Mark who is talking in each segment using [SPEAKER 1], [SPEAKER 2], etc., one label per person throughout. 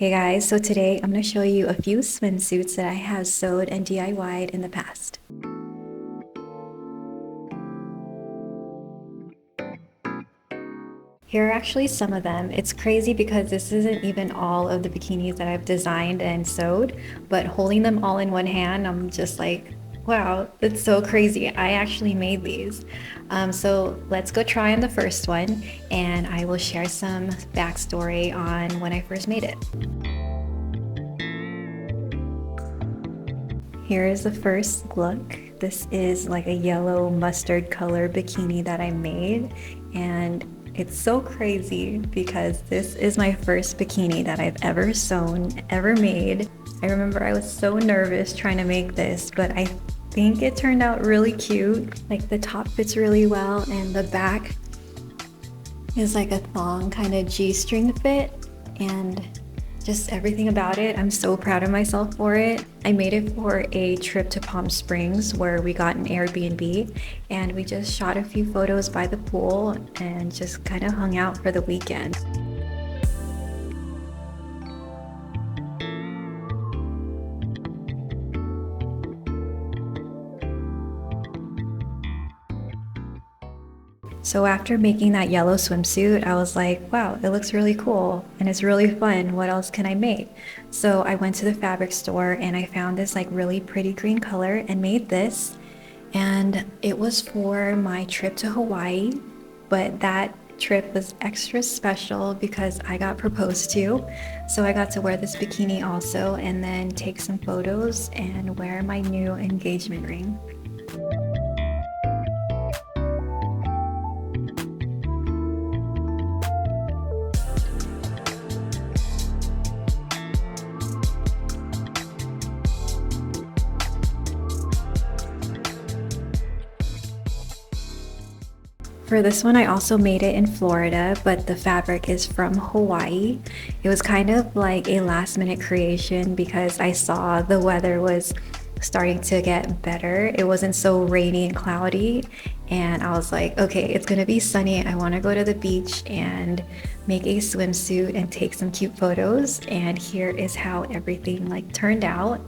[SPEAKER 1] Hey guys, so today I'm going to show you a few swimsuits that I have sewed and DIY'd in the past. Here are actually some of them. It's crazy because this isn't even all of the bikinis that I've designed and sewed, but holding them all in one hand, I'm just like, wow, that's so crazy. I actually made these. So let's go try on the first one and I will share some backstory on when I first made it. Here is the first look. This is like a yellow mustard color bikini that I made, and it's so crazy because this is my first bikini that I've ever sewn, ever made. I remember I was so nervous trying to make this, but I think it turned out really cute. Like the top fits really well and the back is like a thong kind of G-string fit, and just everything about it. I'm so proud of myself for it. I made it for a trip to Palm Springs where we got an Airbnb and we just shot a few photos by the pool and just kind of hung out for the weekend. So after making that yellow swimsuit, I was like, wow, it looks really cool and it's really fun. What else can I make? So I went to the fabric store and I found this like really pretty green color and made this. And it was for my trip to Hawaii, but that trip was extra special because I got proposed to. So I got to wear this bikini also and then take some photos and wear my new engagement ring. For this one, I also made it in Florida, but the fabric is from Hawaii. It was kind of like a last minute creation because I saw the weather was starting to get better. It wasn't so rainy and cloudy, and I was like, okay, it's gonna be sunny. I wanna go to the beach and make a swimsuit and take some cute photos. And here is how everything like turned out.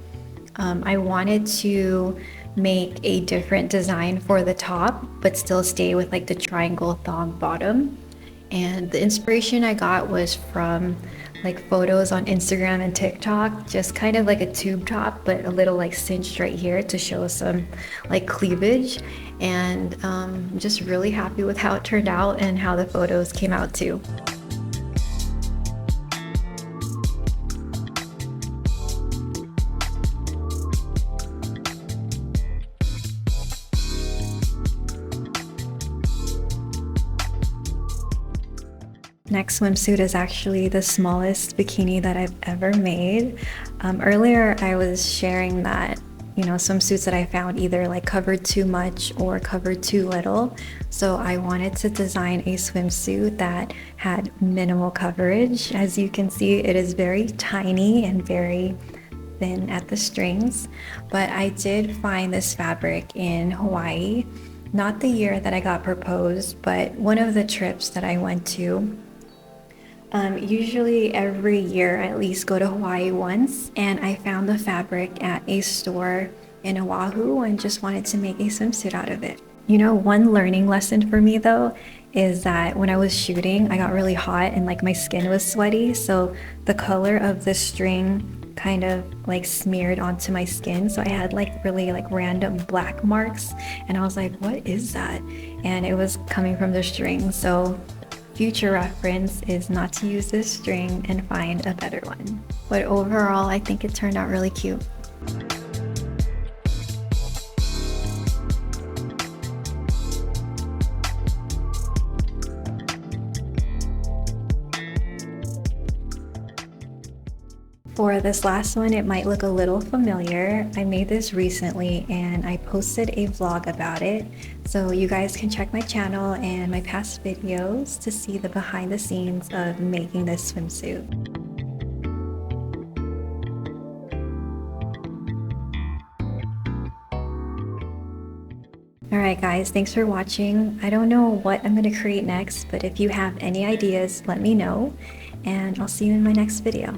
[SPEAKER 1] I wanted to make a different design for the top, but still stay with like the triangle thong bottom. And the inspiration I got was from like photos on Instagram and TikTok, just kind of like a tube top, but a little like cinched right here to show some like cleavage. And I'm just really happy with how it turned out and how the photos came out too. Next swimsuit is actually the smallest bikini that I've ever made. Earlier I was sharing that, swimsuits that I found either like covered too much or covered too little. So I wanted to design a swimsuit that had minimal coverage. As you can see, it is very tiny and very thin at the strings, but I did find this fabric in Hawaii, not the year that I got proposed, but one of the trips that I went to. Usually every year I at least go to Hawaii once, and I found the fabric at a store in Oahu and just wanted to make a swimsuit out of it. One learning lesson for me though is that when I was shooting, I got really hot and like my skin was sweaty, so the color of the string kind of like smeared onto my skin, so I had like really like random black marks, and I was like, what is that? And it was coming from the string. So future reference is not to use this string and find a better one. But overall, I think it turned out really cute. For this last one, it might look a little familiar. I made this recently and I posted a vlog about it. So you guys can check my channel and my past videos to see the behind the scenes of making this swimsuit. Alright guys, thanks for watching. I don't know what I'm going to create next, but if you have any ideas, let me know, and I'll see you in my next video.